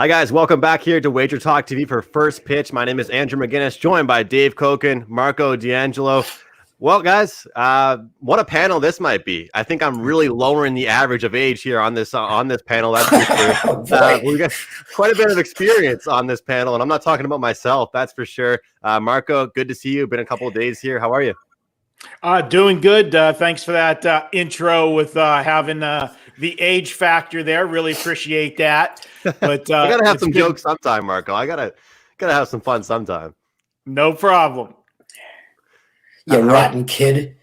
Hi, guys. Welcome back here to WagerTalk TV for First Pitch. My name is Andrew McGinnis, joined by Dave Koken, Marco D'Angelo. Well, guys, what a panel this might be. I think I'm really lowering the average of age here on this panel. That's for sure. We've got quite a bit of experience on this panel, and I'm not talking about myself. That's for sure. Marco, good to see you. Been a couple of days here. How are you? Doing good. Thanks for that intro with having the age factor there. Really appreciate that. But I gotta have some jokes sometime, Marco. I gotta have some fun sometime. No problem. You rotten kid.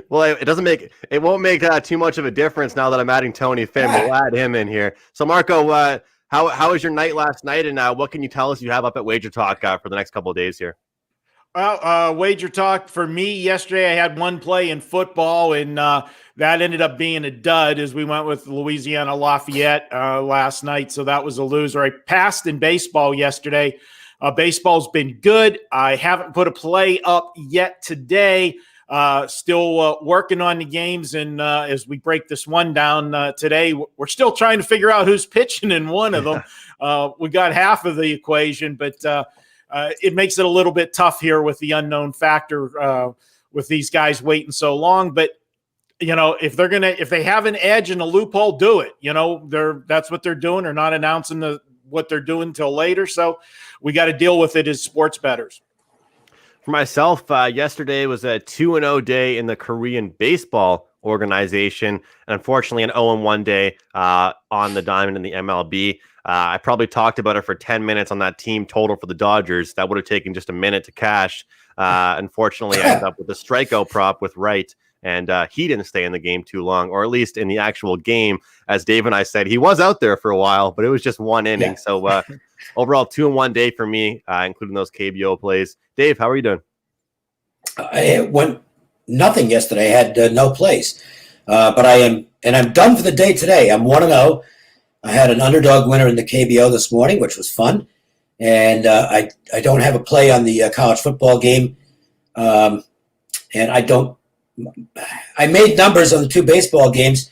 Well, it won't make too much of a difference now that I'm adding Tony Finn. We'll add him in here. So, Marco, how was your night last night, and what can you tell us you have up at WagerTalk for the next couple of days here? Well, WagerTalk for me yesterday, I had one play in football, and that ended up being a dud as we went with Louisiana Lafayette last night. So that was a loser. I passed in baseball yesterday. Baseball's been good. I haven't put a play up yet today. Still working on the games. And as we break this one down today, we're still trying to figure out who's pitching in one of them. We got half of the equation, but it makes it a little bit tough here with the unknown factor with these guys waiting so long. But if they have an edge and a loophole, do it. That's what they're doing. They're not announcing what they're doing until later. So we got to deal with it as sports bettors. For myself, yesterday was a 2-0 day in the Korean baseball organization, and unfortunately an 0-1 day on the diamond in the MLB. I probably talked about it for 10 minutes on that team total for the Dodgers. That would have taken just a minute to cash. Unfortunately, I ended up with a strikeout prop with Wright, and he didn't stay in the game too long, or at least in the actual game. As Dave and I said, he was out there for a while, but it was just one inning. Yeah. So overall, 2-1 day for me, including those KBO plays. Dave, how are you doing? I went nothing yesterday. I had no plays, but I'm done for the day today. I'm 1-0. I had an underdog winner in the KBO this morning, which was fun, and I don't have a play on the college football game, and I made numbers on the two baseball games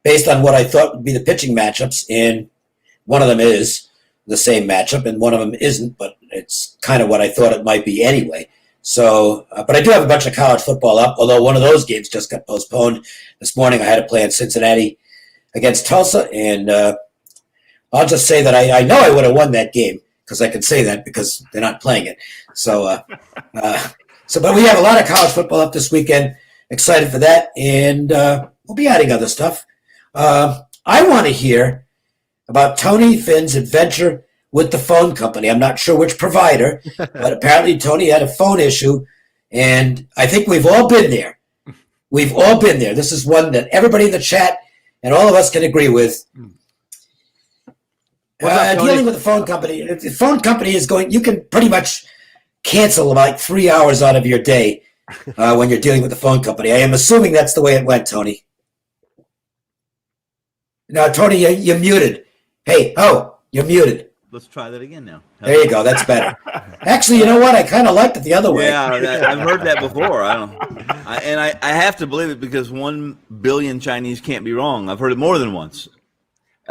based on what I thought would be the pitching matchups, and one of them is the same matchup, and one of them isn't, but it's kind of what I thought it might be anyway. So, but I do have a bunch of college football up, although one of those games just got postponed. This morning I had to play in Cincinnati against Tulsa, and I'll just say that I know I would have won that game, because I can say that because they're not playing it. So, but we have a lot of college football up this weekend. Excited for that, and we'll be adding other stuff. I want to hear about Tony Finn's adventure with the phone company. I'm not sure which provider, but apparently Tony had a phone issue, and I think we've all been there. We've all been there. This is one that everybody in the chat and all of us can agree with. Dealing with the phone company. The phone company is you can pretty much cancel about 3 hours out of your day when you're dealing with the phone company. I am assuming that's the way it went, Tony. Now, Tony, you're muted. Hey, you're muted. Let's try that again now. There you go. That's better. Actually, you know what? I kind of liked it the other way. Yeah, I've heard that before. I have to believe it because 1 billion Chinese can't be wrong. I've heard it more than once.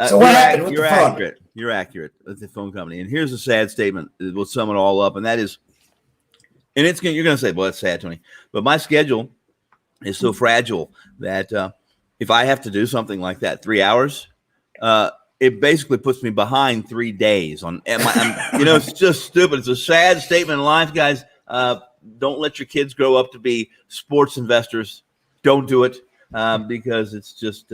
So what happened with the phone? Accurate. You're accurate with the phone company. And here's a sad statement. It will sum it all up, and that is, and you're going to say, well, that's sad, Tony. But my schedule is so fragile that if I have to do something like that, 3 hours, it basically puts me behind 3 days on. It's just stupid. It's a sad statement in life, guys. Don't let your kids grow up to be sports investors. Don't do it because it's just.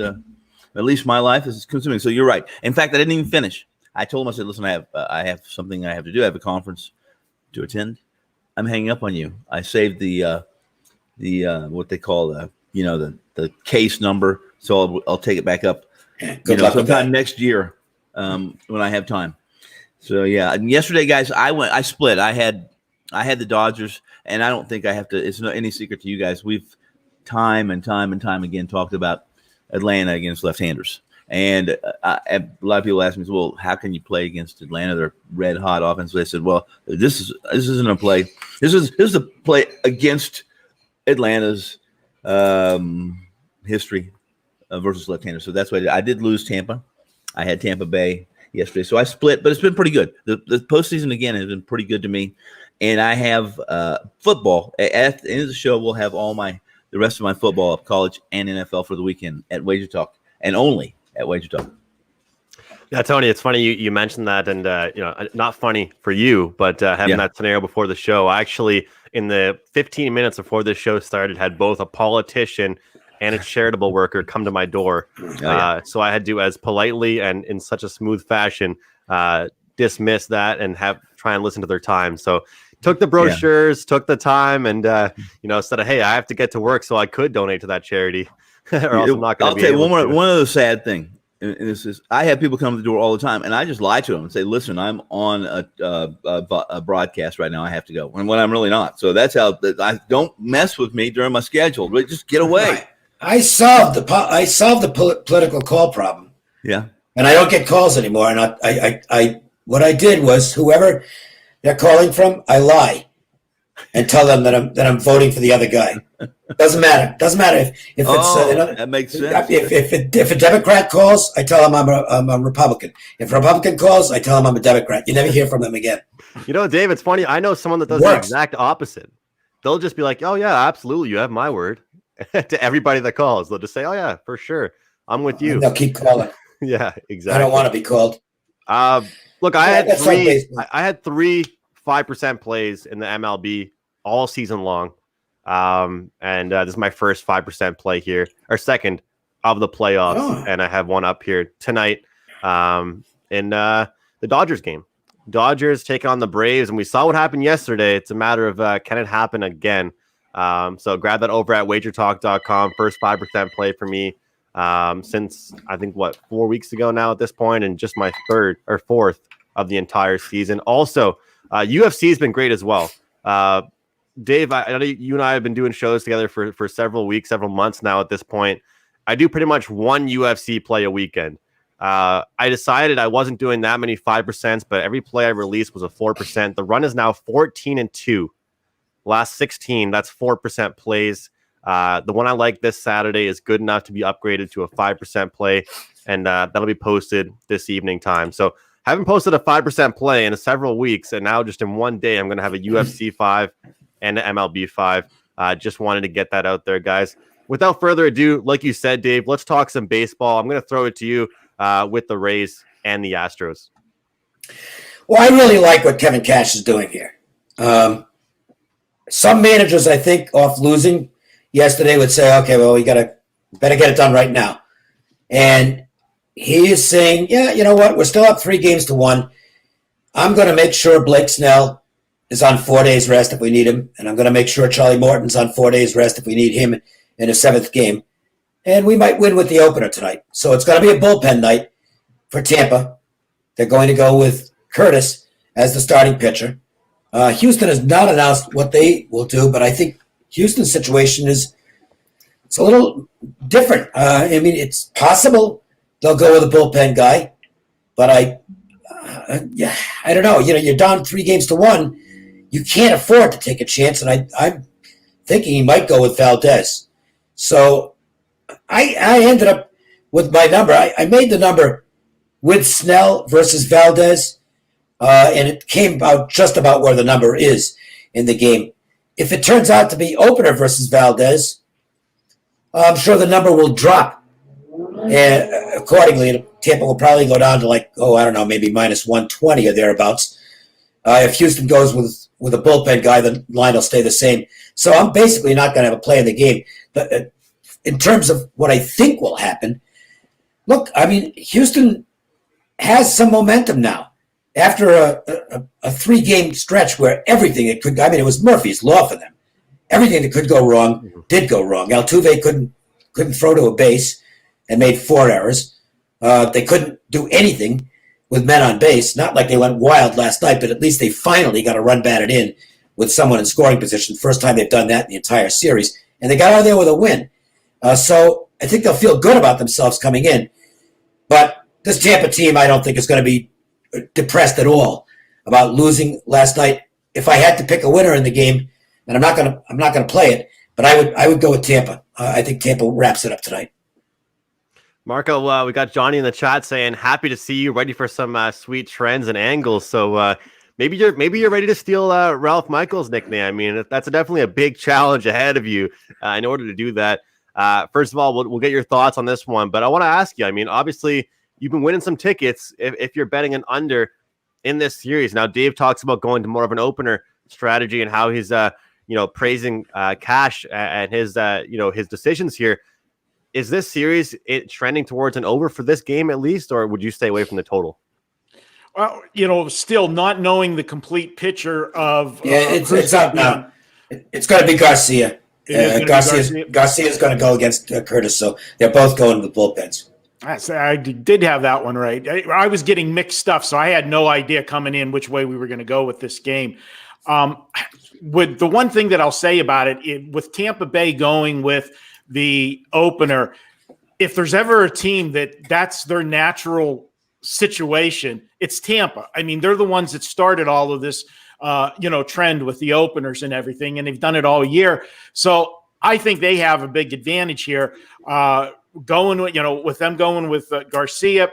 At least my life is consuming. So you're right. In fact, I didn't even finish. I told him, I said, listen, I have something I have to do. I have a conference to attend. I'm hanging up on you. I saved the what they call the case number. So I'll take it back up sometime next year when I have time. So yeah. And yesterday, guys, I split. I had the Dodgers, and I don't think I have to. It's not any secret to you guys. We've time and time again talked about Atlanta against left-handers. And a lot of people ask me, well, how can you play against Atlanta? They're red hot offense. They said, well, this isn't a play. This is a play against Atlanta's history versus left-handers. So that's why I did lose Tampa. I had Tampa Bay yesterday, so I split, but it's been pretty good. The postseason again has been pretty good to me, and I have football at the end of the show. We'll have the rest of my football of college and NFL for the weekend at WagerTalk, and only at WagerTalk. Yeah, Tony, it's funny you mentioned that, and not funny for you, but having that scenario before the show. I actually, in the 15 minutes before this show started, had both a politician and a charitable worker come to my door. So I had to, as politely and in such a smooth fashion, dismiss that and try and listen to their time. So took the brochures, took the time, and said, hey, I have to get to work so I could donate to that charity, or else I'm not going to be able to. I'll tell you one other sad thing. And this is, I have people come to the door all the time, and I just lie to them and say, listen, I'm on a broadcast right now. I have to go. And when I'm really not. So that's how I don't mess with me during my schedule. Really, just get away. I solved the political call problem. Yeah. And I don't get calls anymore. And I what I did was, whoever they're calling from, I lie and tell them that I'm voting for the other guy. Doesn't matter. Doesn't matter if it's that makes sense. If a Democrat calls, I tell them I'm a Republican. If a Republican calls, I tell them I'm a Democrat. You never hear from them again. Dave, it's funny. I know someone that does the exact opposite. They'll just be like, "Oh yeah, absolutely, you have my word." To everybody that calls, they'll just say, "Oh yeah, for sure, I'm with you." And they'll keep calling. Yeah, exactly. I don't want to be called. Look, I had three 5% plays in the MLB all season long. And this is my first 5% play here, or second of the playoffs. And I have one up here tonight in the Dodgers game. Dodgers take on the Braves, and we saw what happened yesterday. It's a matter of can it happen again? So grab that over at WagerTalk.com. First 5% play for me since I think 4 weeks ago now at this point, and just my third or fourth of the entire season. Also, UFC has been great as well. Dave, I know you and I have been doing shows together for several weeks, several months now at this point. I do pretty much one UFC play a weekend. I decided I wasn't doing that many 5%, but every play I released was a 4%. The run is now 14-2. Last 16, that's 4% plays. The one I like this Saturday is good enough to be upgraded to a 5% play, and that'll be posted this evening time. So haven't posted a 5% play in several weeks, and now just in one day, I'm going to have a UFC 5 and an MLB 5. Just wanted to get that out there, guys. Without further ado, like you said, Dave, let's talk some baseball. I'm going to throw it to you with the Rays and the Astros. Well, I really like what Kevin Cash is doing here. Some managers, I think, off losing yesterday would say, okay, well, we better get it done right now. And he is saying, yeah, you know what? We're still up 3-1. I'm going to make sure Blake Snell is on 4 days rest if we need him. And I'm going to make sure Charlie Morton's on 4 days rest if we need him in a 7th game. And we might win with the opener tonight. So it's going to be a bullpen night for Tampa. They're going to go with Curtis as the starting pitcher. Houston has not announced what they will do, but I think Houston's situation it's a little different. I mean, it's possible they'll go with a bullpen guy, but I don't know. You're down 3-1. You can't afford to take a chance, and I'm thinking he might go with Valdez. So I ended up with my number. I made the number with Snell versus Valdez, and it came out just about where the number is in the game. If it turns out to be opener versus Valdez, I'm sure the number will drop. And accordingly, Tampa will probably go down to maybe minus 120 or thereabouts. If Houston goes with a bullpen guy, the line will stay the same. So I'm basically not going to have a play in the game. But in terms of what I think will happen, look, I mean, Houston has some momentum now. After a 3-game stretch where everything it was Murphy's Law for them. Everything that could go wrong did go wrong. Altuve couldn't throw to a base and made 4 errors. They couldn't do anything with men on base. Not like they went wild last night, but at least they finally got a run batted in with someone in scoring position. First time they've done that in the entire series. And they got out of there with a win. So I think they'll feel good about themselves coming in. But this Tampa team, I don't think is going to be depressed at all about losing last night. If I had to pick a winner in the game, and I'm not going to play it, but I would go with Tampa. I think Tampa wraps it up tonight. Marco, we got Johnny in the chat saying, happy to see you, ready for some sweet trends and angles. So maybe you're ready to steal Ralph Michaels' nickname. I mean, that's definitely a big challenge ahead of you in order to do that. First of all, we'll get your thoughts on this one, but I want to ask you, I mean, obviously you've been winning some tickets if you're betting an under in this series. Now, Dave talks about going to more of an opener strategy and how he's, praising Cash and his decisions here. Is this series trending towards an over for this game at least, or would you stay away from the total? Well, still not knowing the complete picture of it's up now. It's going to be Garcia. Garcia's going to go against Curtis, so they're both going to the bullpens. I did have that one right. I was getting mixed stuff, so I had no idea coming in which way we were going to go with this game. With the one thing that I'll say about it, with Tampa Bay going with the opener, if there's ever a team that's their natural situation, it's Tampa. I mean, they're the ones that started all of this, trend with the openers and everything, and they've done it all year. So I think they have a big advantage here. Going with them going with Garcia,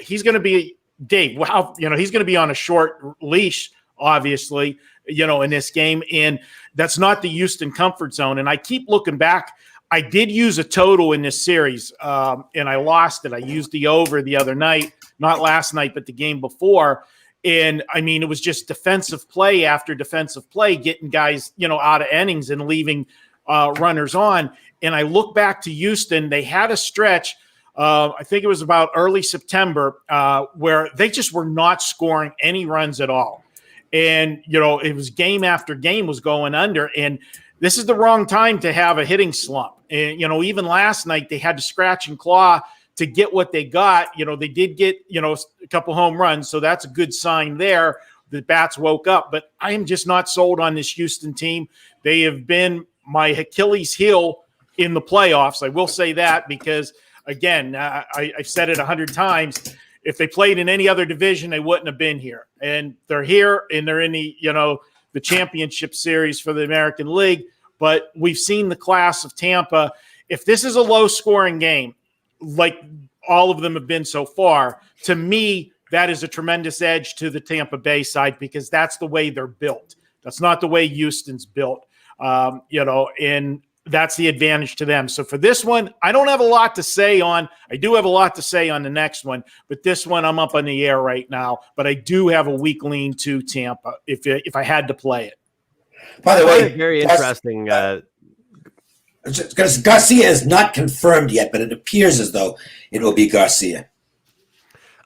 he's going to be Dave. Wow, he's going to be on a short leash, obviously, in this game, and that's not the Houston comfort zone. And I keep looking back. I did use a total in this series, and I lost it. I used the over the other night, not last night, but the game before. And, I mean, it was just defensive play after defensive play, getting guys, out of innings and leaving runners on. And I look back to Houston. They had a stretch, I think it was about early September, where they just were not scoring any runs at all. And, it was game after game was going under. And this is the wrong time to have a hitting slump. And, even last night they had to scratch and claw to get what they got. They did get, a couple home runs. So that's a good sign there. The bats woke up. But I am just not sold on this Houston team. They have been my Achilles heel in the playoffs. I will say that because, again, I've said it 100 times. If they played in any other division, they wouldn't have been here. And they're here, and they're in the championship series for the American League. But we've seen the class of Tampa. If this is a low-scoring game, like all of them have been so far, to me, that is a tremendous edge to the Tampa Bay side because that's the way they're built. That's not the way Houston's built, and that's the advantage to them. So for this one, I don't have a lot to say on. I do have a lot to say on the next one, but this one I'm up in the air right now. But I do have a weak lean to Tampa if I had to play it. By the way, very interesting. Garcia is not confirmed yet, but it appears as though it will be Garcia.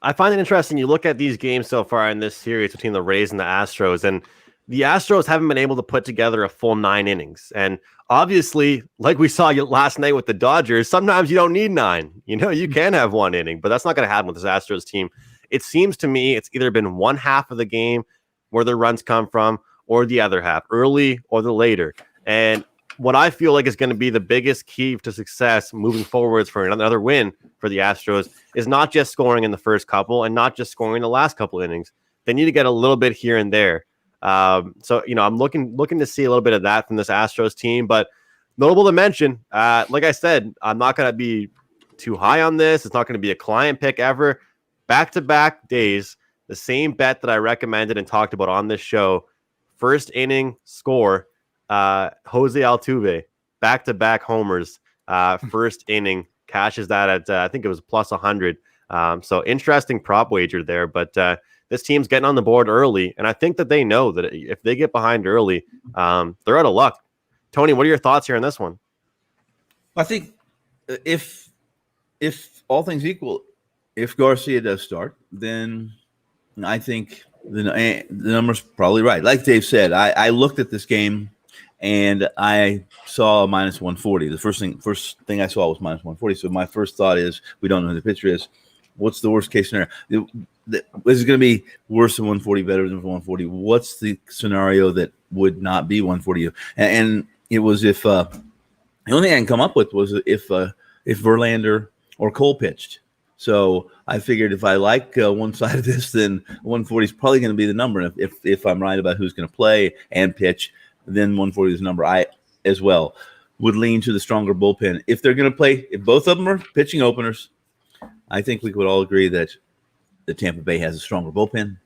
I find it interesting. You look at these games so far in this series between the Rays and the Astros, and the Astros haven't been able to put together a full 9 innings. And obviously, like we saw last night with the Dodgers, sometimes you don't need 9. You can have 1 inning, but that's not going to happen with this Astros team. It seems to me it's either been one half of the game where the runs come from or the other half, early or the later. And what I feel like is going to be the biggest key to success moving forwards for another win for the Astros is not just scoring in the first couple and not just scoring the last couple innings. They need to get a little bit here and there. So I'm looking to see a little bit of that from this Astros team, but notable to mention, like I said, I'm not going to be too high on this. It's not going to be a client pick ever. Back-to-back days, the same bet that I recommended and talked about on this show, first inning score, Jose Altuve, back-to-back homers, first inning, cashes that at, I think it was plus 100. So interesting prop wager there, but this team's getting on the board early, and I think that they know that if they get behind early, they're out of luck. Tony, what are your thoughts here on this one? I think if all things equal, if Garcia does start, then I think the number's probably right. Like Dave said, I looked at this game and I saw a minus 140. The first thing I saw was minus 140. So my first thought is, we don't know who the pitcher is. What's the worst case scenario? Is it going to be worse than 140, better than 140? What's the scenario that would not be 140? And it was if the only thing I can come up with was if Verlander or Cole pitched. So I figured if I like one side of this, then 140 is probably going to be the number. And if I'm right about who's going to play and pitch, then 140 is the number. I as well would lean to the stronger bullpen. If they're going to play, if both of them are pitching openers, I think we could all agree that the Tampa Bay has a stronger bullpen.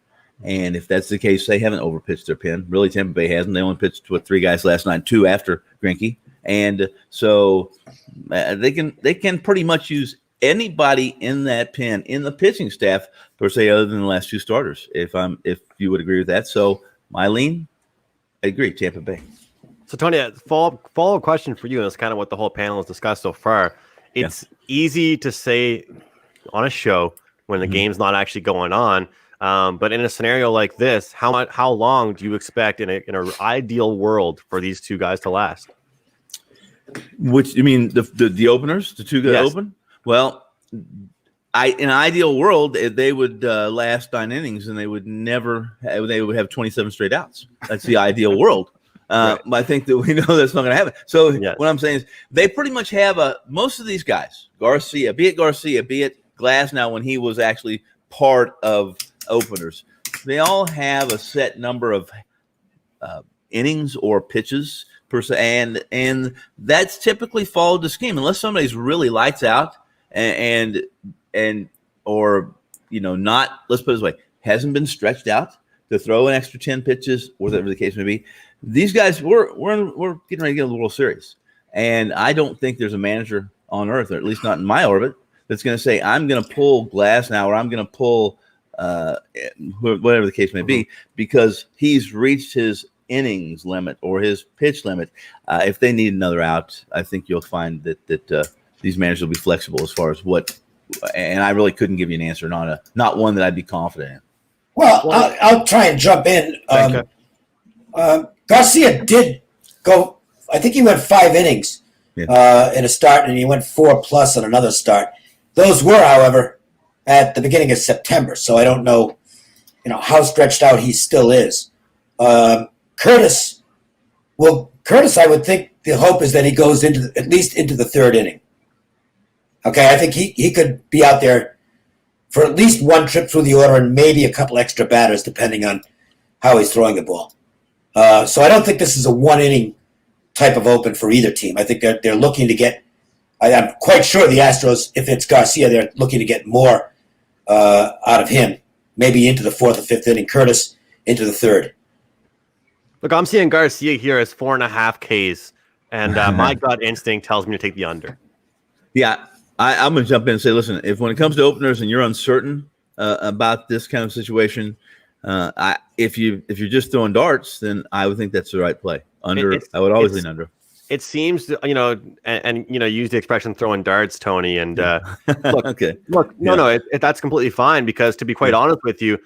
And if that's the case, they haven't overpitched their pen. Really, Tampa Bay hasn't. They only pitched with 3 guys last night, 2 after Greinke. And so they can pretty much use anybody in that pen in the pitching staff per se, other than the last 2 starters. If you would agree with that, so my lean, I agree, Tampa Bay. So Tony, follow-up question for you, and it's kind of what the whole panel has discussed so far. It's easy to say on a show when the game's not actually going on, but in a scenario like this, how long do you expect in an ideal world for these 2 guys to last? Which you mean the openers, the 2 guys open? Well, in an ideal world, they would last 9 innings, and they would have 27 straight outs. That's the ideal world. Right. I think that we know that's not going to happen. So what I'm saying is they pretty much have most of these guys, Garcia, be it Glasnow when he was actually part of openers, they all have a set number of innings or pitches per se, and that's typically followed the scheme unless somebody's really lights out and or not, let's put it this way, hasn't been stretched out to throw an extra 10 pitches, or whatever the case may be. These guys, we're getting ready to get a World Series, and I don't think there's a manager on earth, or at least not in my orbit, that's going to say I'm going to pull Glasnow or I'm going to pull whatever the case may be, because he's reached his innings limit or his pitch limit. If they need another out, I think you'll find that these managers will be flexible as far as what. And I really couldn't give you an answer, not one that I'd be confident in. Well, I'll try and jump in. Garcia did go. I think he went 5 innings in a start, and he went 4+ on another start. Those were, however, at the beginning of September, so I don't know, how stretched out he still is. Curtis, I would think the hope is that he goes at least into the 3rd inning. Okay, I think he could be out there for at least 1 trip through the order and maybe a couple extra batters, depending on how he's throwing the ball. So I don't think this is a 1-inning type of open for either team. I think they're looking to get – I'm quite sure the Astros, if it's Garcia, they're looking to get more out of him, maybe into the 4th or 5th inning. Curtis into the 3rd. Look, I'm seeing Garcia here as 4.5 Ks, and my gut instinct tells me to take the under. Yeah, I'm going to jump in and say, listen, if when it comes to openers and you're uncertain about this kind of situation, if you're just throwing darts, then I would think that's the right play. Under, I would always lean under. It seems, and use the expression "throwing darts," Tony. And look, that's completely fine, because to be quite honest with you,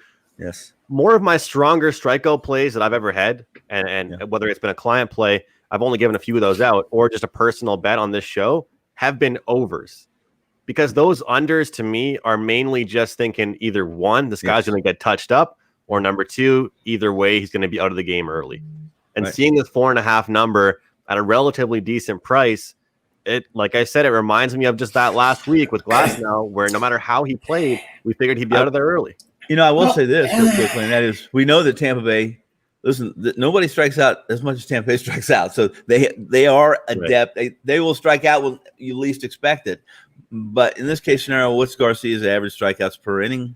more of my stronger strikeout plays that I've ever had, and whether it's been a client play, I've only given a few of those out, or just a personal bet on this show, have been overs. Because those unders to me are mainly just thinking either 1, this guy's going to get touched up, or number 2, either way, he's going to be out of the game early. And seeing this 4.5 number at a relatively decent price, like I said, it reminds me of just that last week with Glasnow, where no matter how he played, we figured he'd be out of there early. I will say this real quickly, and that is, we know that Tampa Bay, nobody strikes out as much as Tampa Bay strikes out. So they are adept. They will strike out when you least expect it. But in this case scenario, what's Garcia's average strikeouts per inning?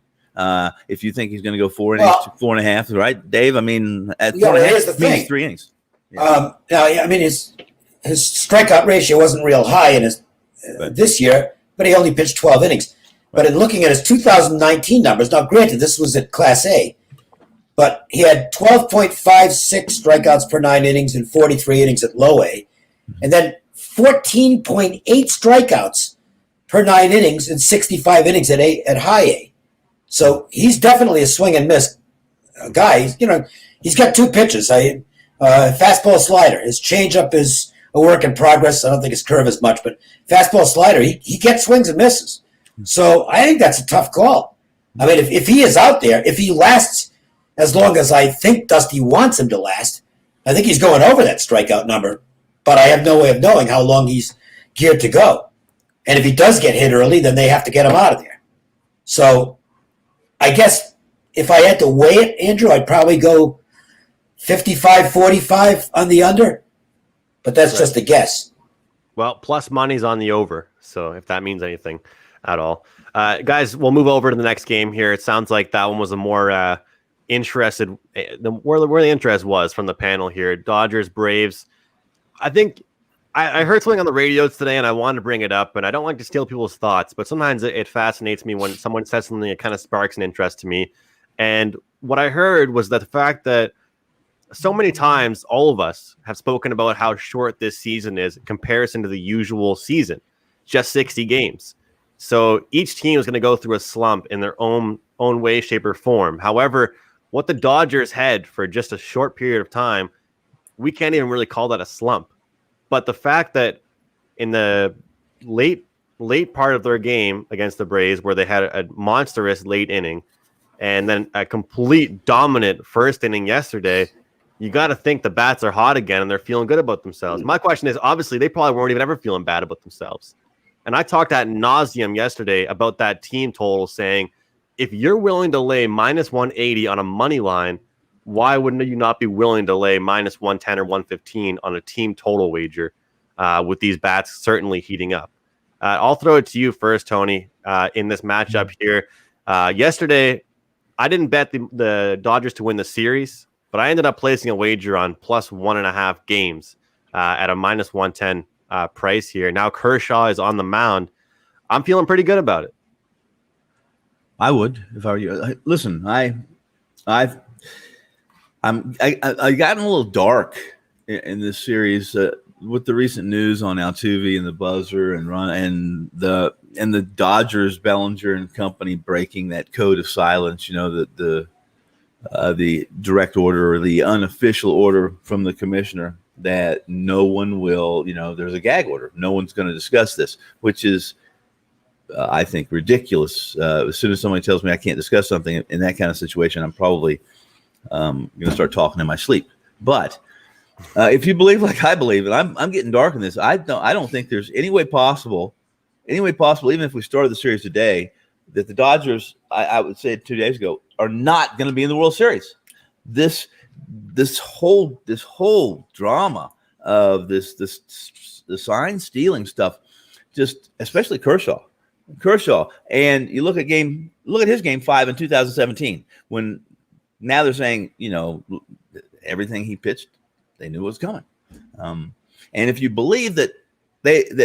If you think he's going to go 4 innings to 4.5, right, Dave? I mean, at 4.5 means 3 innings. Now, I mean, his strikeout ratio wasn't real high in his this year, but he only pitched 12 innings. But in looking at his 2019 numbers, now granted, this was at Class A, but he had 12.56 strikeouts per 9 innings in 43 innings at Low A, and then 14.8 strikeouts per 9 innings in 65 innings at High A. So he's definitely a swing and miss guy. He's got 2 pitches, fastball, slider. His changeup is a work in progress. I don't think his curve is much, but fastball, slider, he gets swings and misses. So I think that's a tough call. I mean, if he is out there, if he lasts as long as I think Dusty wants him to last, I think he's going over that strikeout number. But I have no way of knowing how long he's geared to go. And if he does get hit early, then they have to get him out of there. So I guess if I had to weigh it, Andrew, I'd probably go 55-45 on the under. But that's just a guess. Well, plus money's on the over, so if that means anything. at all. Guys, we'll move over to the next game here. It sounds like that one was a more interested, where the interest was from the panel here. Dodgers, Braves. I think I heard something on the radio today, and I wanted to bring it up, and I don't like to steal people's thoughts, but sometimes it fascinates me when someone says something that kind of sparks an interest to me. And what I heard was that the fact that so many times all of us have spoken about how short this season is in comparison to the usual season, just 60 games. So each team is going to go through a slump in their own way, shape, or form. However, what the Dodgers had for just a short period of time, we can't even really call that a slump. But the fact that in the late part of their game against the Braves, where they had a monstrous late inning and then a complete dominant first inning yesterday, you got to think the bats are hot again and they're feeling good about themselves. My question is, obviously, they probably weren't even ever feeling bad about themselves. And I talked ad nauseum yesterday about that team total, saying, if you're willing to lay minus 180 on a money line, why wouldn't you not be willing to lay minus 110 or 115 on a team total wager with these bats certainly heating up? I'll throw it to you first, Tony, in this matchup here. Yesterday, I didn't bet the Dodgers to win the series, but I ended up placing a wager on plus 1.5 games at a minus 110 price here. Now Kershaw is on the mound. I'm feeling pretty good about it. I would if I were you. Listen, I've gotten a little dark in this series with the recent news on Altuve and the buzzer and the Dodgers, Bellinger and company breaking that code of silence. You know, the direct order or the unofficial order from the commissioner that no one will. You know, there's a gag order. No one's going to discuss this, which is, I think, ridiculous. As soon as somebody tells me I can't discuss something in that kind of situation, I'm probably going to start talking in my sleep. But if you believe like I believe, and I'm getting dark in this, I don't think there's any way possible, even if we started the series today, that the Dodgers, I would say 2 days ago, are not going to be in the World Series. This whole drama of the sign stealing stuff, just especially Kershaw, and you look at his game 5 in 2017 when. Now they're saying, you know, everything he pitched, they knew was coming. And if you believe that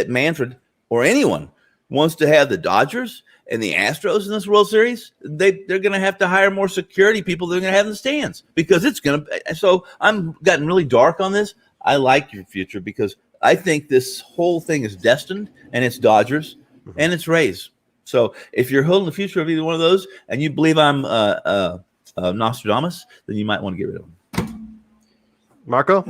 Manfred or anyone wants to have the Dodgers and the Astros in this World Series, they're going to have to hire more security people than they're going to have in the stands because it's going to. So I'm gotten really dark on this. I like your future because I think this whole thing is destined, and it's Dodgers and it's Rays. So if you're holding the future of either one of those, and you believe I'm Nostradamus, then you might want to get rid of him. Marco?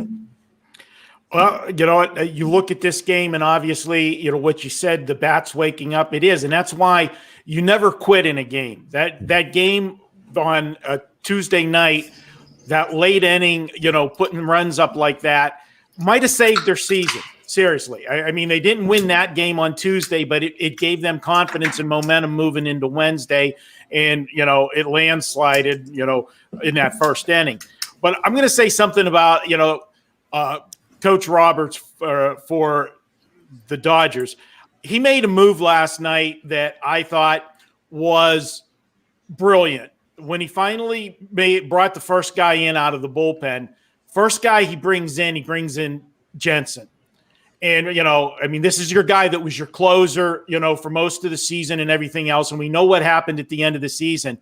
Well, you know what? You look at this game, and obviously, you know what you said. The bats waking up. It is, and that's why you never quit in a game. That game on a Tuesday night, that late inning, you know, putting runs up like that, might have saved their season. Seriously, I mean, they didn't win that game on Tuesday, but it gave them confidence and momentum moving into Wednesday. And, you know, it landslided, you know, in that first inning. But I'm going to say something about, you know, Coach Roberts for the Dodgers. He made a move last night that I thought was brilliant. When he finally brought the first guy in out of the bullpen, first guy he brings in Jensen. And, you know, I mean, this is your guy that was your closer, you know, for most of the season and everything else. And we know what happened at the end of the season.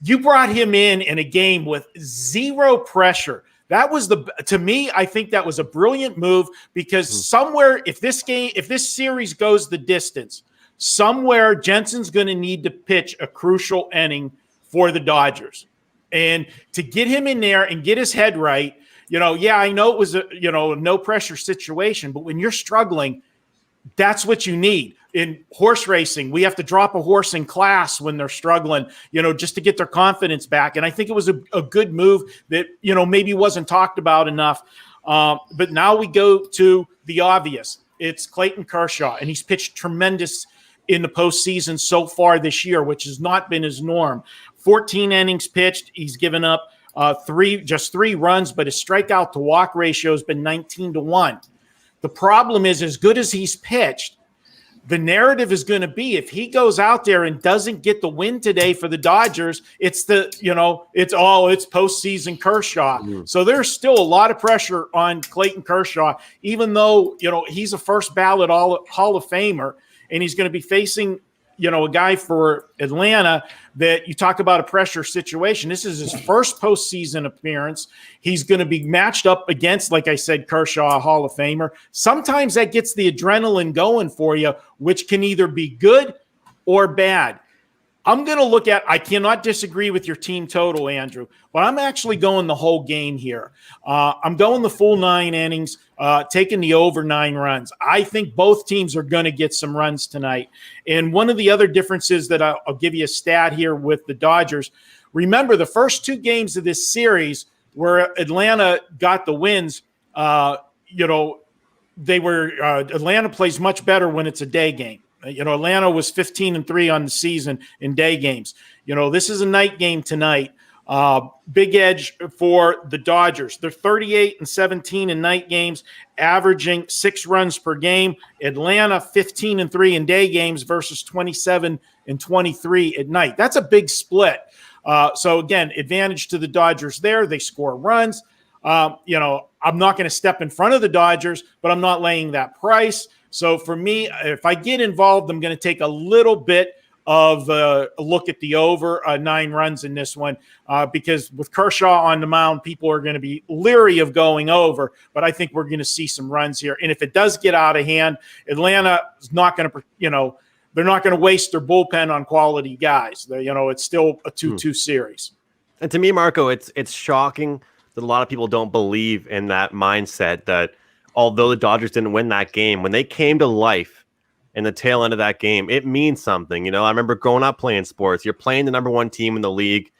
You brought him in a game with zero pressure. That was to me, I think that was a brilliant move because somewhere, if this series goes the distance, somewhere Jensen's going to need to pitch a crucial inning for the Dodgers. And to get him in there and get his head right, you know, yeah, I know it was a, you know, no pressure situation, but when you're struggling, that's what you need. In horse racing, we have to drop a horse in class when they're struggling, you know, just to get their confidence back. And I think it was a good move that, you know, maybe wasn't talked about enough. But now we go to the obvious. It's Clayton Kershaw, and he's pitched tremendous in the postseason so far this year, which has not been his norm. 14 innings pitched. He's given up just three runs, but his strikeout to walk ratio has been 19-1. The problem is, as good as he's pitched, the narrative is going to be, if he goes out there and doesn't get the win today for the Dodgers, it's postseason Kershaw. So there's still a lot of pressure on Clayton Kershaw, even though, he's a first ballot Hall of Famer, and he's going to be facing, a guy for Atlanta that you talk about a pressure situation. This is his first postseason appearance. He's going to be matched up against, like I said, Kershaw, a Hall of Famer. Sometimes that gets the adrenaline going for you, which can either be good or bad. I'm going to look at, I cannot disagree with your team total, Andrew, but I'm actually going the whole game here. I'm going the full 9 innings, taking the over 9 runs. I think both teams are going to get some runs tonight. And one of the other differences that I'll give you a stat here with the Dodgers. Remember, the first 2 games of this series where Atlanta got the wins, Atlanta plays much better when it's a day game. Atlanta was 15-3 on the season in day games. This is a night game tonight. Big edge for the Dodgers. They're 38-17 in night games, averaging 6 runs per game. Atlanta 15-3 in day games versus 27-23 at night. That's a big split. So again, advantage to the Dodgers there. They score runs. I'm not going to step in front of the Dodgers, but I'm not laying that price. So for me, if I get involved, I'm going to take a little bit of a look at the over 9 runs in this one because with Kershaw on the mound, people are going to be leery of going over, but I think we're going to see some runs here. And if it does get out of hand, Atlanta is not going to, they're not going to waste their bullpen on quality guys. It's still a 2-2 series. And to me, Marco, it's shocking that a lot of people don't believe in that mindset that although the Dodgers didn't win that game, when they came to life in the tail end of that game, it means something. I remember growing up playing sports. You're playing the number 1 team in the league.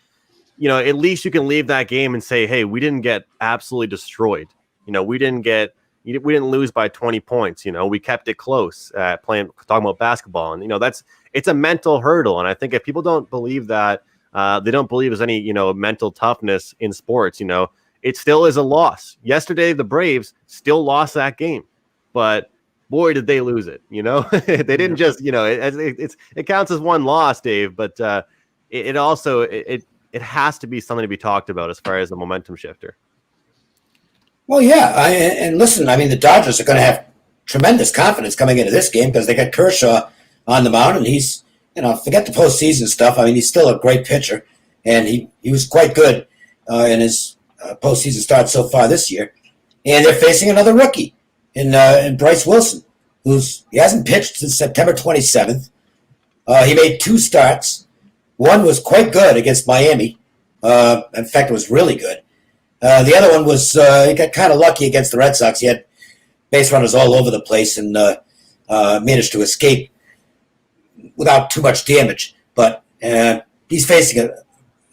At least you can leave that game and say, hey, we didn't get absolutely destroyed. We didn't lose by 20 points. We kept it close talking about basketball. And, it's a mental hurdle. And I think if people don't believe that, they don't believe there's any, mental toughness in sports, it still is a loss. Yesterday, the Braves still lost that game, but boy, did they lose it. They didn't just, it counts as one loss, Dave, but it also has to be something to be talked about as far as the momentum shifter. Well, yeah. And listen, the Dodgers are going to have tremendous confidence coming into this game because they got Kershaw on the mound and he's, forget the postseason stuff. he's still a great pitcher and he was quite good in his postseason start so far this year, and they're facing another rookie in Bryce Wilson, he hasn't pitched since September 27th. He made 2 starts. One was quite good against Miami. In fact, it was really good. The other one was he got kind of lucky against the Red Sox. He had base runners all over the place and managed to escape without too much damage. But he's facing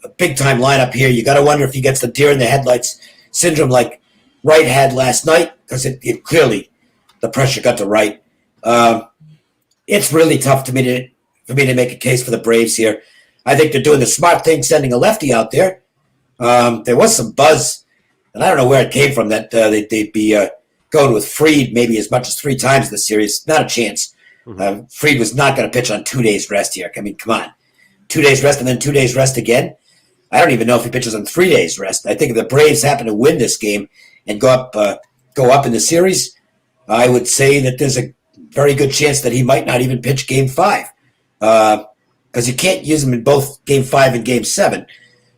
a big-time lineup here. You got to wonder if he gets the deer in the headlights syndrome like Wright had last night because it clearly the pressure got to Wright. It's really tough for me to make a case for the Braves here. I think they're doing the smart thing, sending a lefty out there. There was some buzz, and I don't know where it came from, that they'd be going with Fried maybe as much as 3 times this series. Not a chance. Mm-hmm. Fried was not going to pitch on 2 days rest here. Come on. 2 days rest and then 2 days rest again? I don't even know if he pitches on 3 days rest. I think if the Braves happen to win this game and go up in the series, I would say that there's a very good chance that he might not even pitch Game 5 because you can't use him in both Game 5 and Game 7.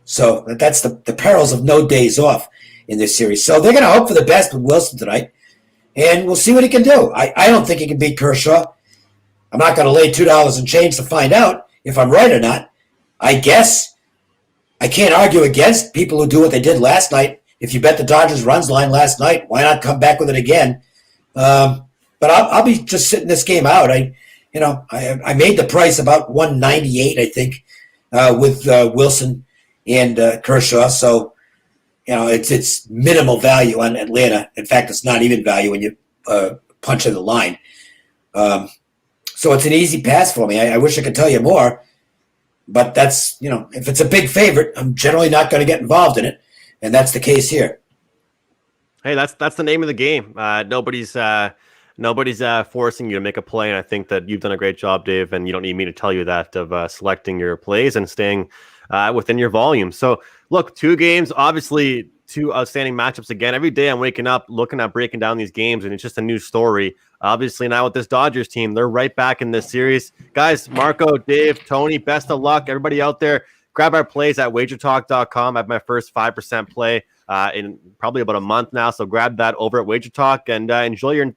So that's the perils of no days off in this series. So they're going to hope for the best with Wilson tonight, and we'll see what he can do. I don't think he can beat Kershaw. I'm not going to lay $2 and change to find out if I'm right or not. I guess I can't argue against people who do what they did last night. If you bet the Dodgers runs line last night, why not come back with it again? But I'll be just sitting this game out. I made the price about 198, I think, with Wilson and Kershaw. So, it's minimal value on Atlanta. In fact, it's not even value when you punch in the line. So it's an easy pass for me. I wish I could tell you more, but that's, if it's a big favorite, I'm generally not going to get involved in it. And that's the case here. Hey, that's the name of the game. Nobody's Nobody's forcing you to make a play, and I think that you've done a great job, Dave, and you don't need me to tell you that, of selecting your plays and staying within your volume. So, look, 2 games, obviously 2 outstanding matchups again. Every day I'm waking up looking at breaking down these games, and it's just a new story. Obviously, now with this Dodgers team, they're right back in this series. Guys, Marco, Dave, Tony, best of luck. Everybody out there, grab our plays at WagerTalk.com. I have my first 5% play in probably about a month now, so grab that over at WagerTalk and enjoy your